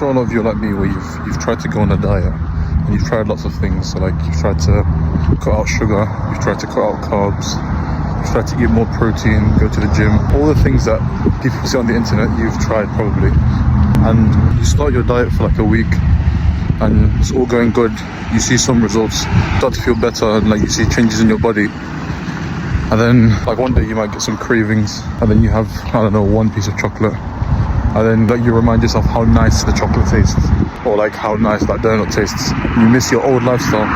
sure a lot of you are like me, where you've tried to go on a diet and you've tried lots of things. So like you've tried to cut out sugar, you've tried to cut out carbs, you've tried to eat more protein, go to the gym, all the things that people see on the internet, you've tried probably. And you start your diet for like a week and it's all going good. You see some results, start to feel better, and like you see changes in your body. And then like one day you might get some cravings, and then you have, I don't know, one piece of chocolate, and then like you remind yourself how nice the chocolate tastes, or like how nice that donut tastes. You miss your old lifestyle.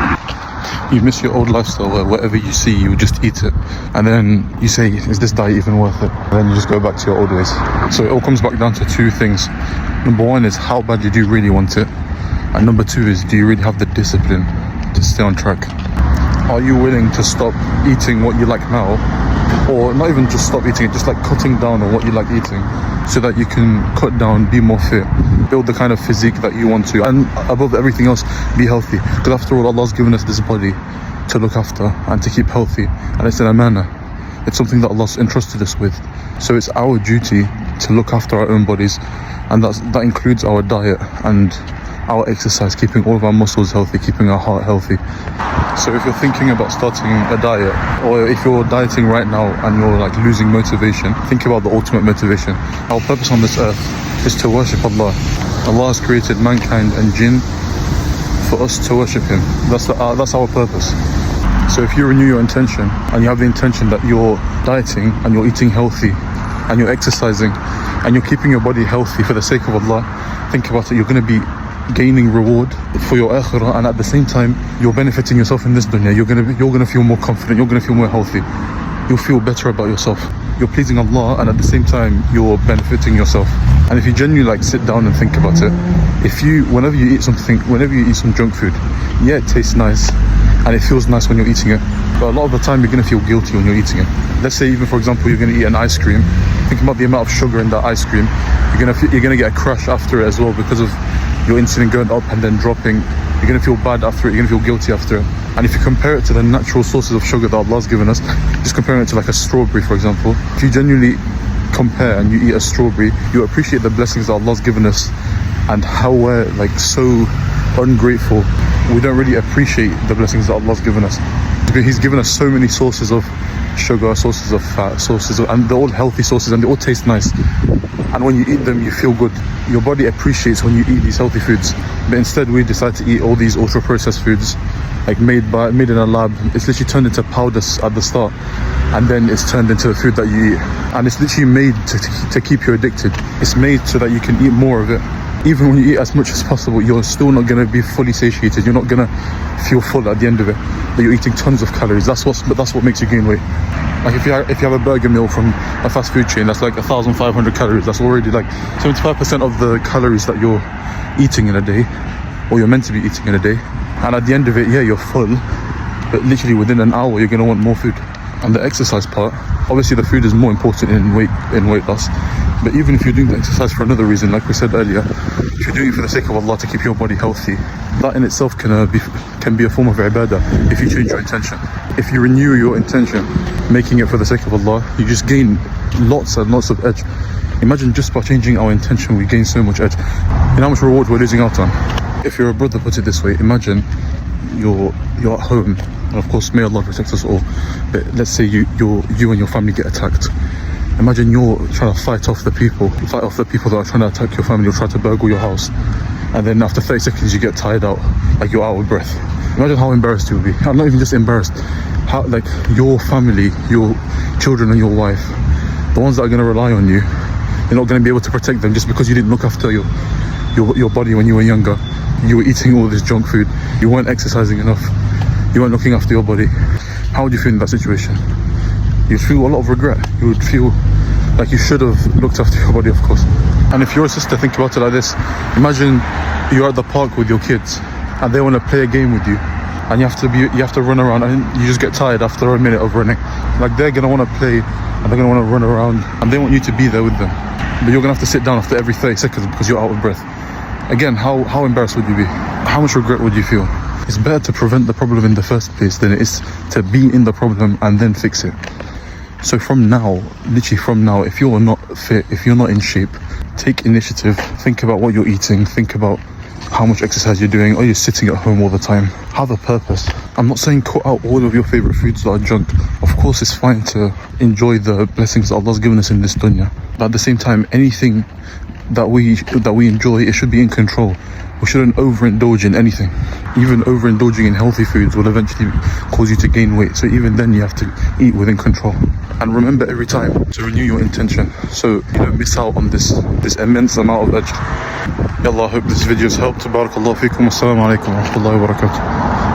You miss your old lifestyle where whatever you see, you just eat it. And then you say, is this diet even worth it? And then you just go back to your old ways. So it all comes back down to two things. Number one is, how badly do you really want it? And number two is, do you really have the discipline to stay on track? Are you willing to stop eating what you like now? Or not even just stop eating it, just like cutting down on what you like eating, so that you can cut down, be more fit, build the kind of physique that you want to, and above everything else, be healthy. Because after all, Allah's given us this body to look after and to keep healthy, and it's an amana. It's something that Allah's entrusted us with. So it's our duty to look after our own bodies, and that includes our diet and our exercise, keeping all of our muscles healthy, keeping our heart healthy. So if you're thinking about starting a diet, or if you're dieting right now and you're like losing motivation, think about the ultimate motivation. Our purpose on this earth is to worship Allah. Allah has created mankind and jinn for us to worship Him. That's our purpose. So if you renew your intention and you have the intention that you're dieting and you're eating healthy and you're exercising and you're keeping your body healthy for the sake of Allah, think about it. You're going to be gaining reward for your akhirah, and at the same time you're benefiting yourself in this dunya. You're gonna feel more confident, you're gonna feel more healthy, you'll feel better about yourself. You're pleasing Allah, and at the same time you're benefiting yourself. And if you genuinely like sit down and think about it, whenever you eat some junk food, yeah, it tastes nice and it feels nice when you're eating it, but a lot of the time you're gonna feel guilty when you're eating it. Let's say even, for example, you're gonna eat an ice cream. Think about the amount of sugar in that ice cream. You're gonna get a crash after it as well, because of your insulin going up and then dropping. You're going to feel bad after it, you're going to feel guilty after it. And if you compare it to the natural sources of sugar that Allah's given us, just comparing it to like a strawberry, for example, if you genuinely compare and you eat a strawberry, you appreciate the blessings that Allah's given us, and how we're like so ungrateful. We don't really appreciate the blessings that Allah's given us. He's given us so many sources of sugar, sources of fat, and they're all healthy sources, and they all taste nice. And when you eat them, you feel good. Your body appreciates when you eat these healthy foods. But instead, we decide to eat all these ultra-processed foods, like made in a lab. It's literally turned into powders at the start, and then it's turned into the food that you eat. And it's literally made to keep you addicted. It's made so that you can eat more of it. Even when you eat as much as possible, you're still not going to be fully satiated. You're not going to feel full at the end of it. But you're eating tons of calories. That's what makes you gain weight. Like if you have a burger meal from a fast food chain, that's like 1,500 calories. That's already like 75% of the calories that you're eating in a day, or you're meant to be eating in a day. And at the end of it, yeah, you're full, but literally within an hour, you're going to want more food. And the exercise part, obviously the food is more important in weight loss. But even if you're doing the exercise for another reason, like we said earlier, if you're doing it for the sake of Allah to keep your body healthy, that in itself can be a form of ibadah if you change your intention. If you renew your intention, making it for the sake of Allah, you just gain lots and lots of edge. Imagine just by changing our intention, we gain so much edge. You know how much reward we're losing out on? If you're a brother, put it this way, imagine you're at home, and of course may Allah protect us all, but let's say you and your family get attacked. Imagine you're trying to fight off the people that are trying to attack your family, or try to burgle your house, and then after 30 seconds you get tired out, like you're out of breath. Imagine how embarrassed you'll be. I'm not even just embarrassed, how like your family, your children and your wife, the ones that are going to rely on you, you're not going to be able to protect them just because you didn't look after your body when you were younger. You were eating all this junk food, you weren't exercising enough, you weren't looking after your body. How would you feel in that situation? You'd feel a lot of regret. You would feel like you should have looked after your body, of course. And if you're a sister, think about it like this. Imagine you're at the park with your kids and they want to play a game with you, and you have to run around, and you just get tired after a minute of running. Like they're gonna want to play and they're gonna want to run around, and they want you to be there with them, but you're gonna have to sit down after every 30 seconds because you're out of breath. Again, how embarrassed would you be? How much regret would you feel? It's better to prevent the problem in the first place than it is to be in the problem and then fix it. So from now, literally from now, if you're not fit, if you're not in shape, take initiative. Think about what you're eating. Think about how much exercise you're doing, or you're sitting at home all the time. Have a purpose. I'm not saying cut out all of your favorite foods that are junk. Of course, it's fine to enjoy the blessings that Allah's given us in this dunya, but at the same time, anything that we enjoy, it should be in control. We shouldn't overindulge in anything. Even overindulging in healthy foods will eventually cause you to gain weight. So even then, you have to eat within control. And remember every time to renew your intention, so you don't miss out on this immense amount of ajr. Yallah, I hope this video has helped. Barakallahu feekum. Assalamu alaikum wa rahmatullahi wa barakatuh.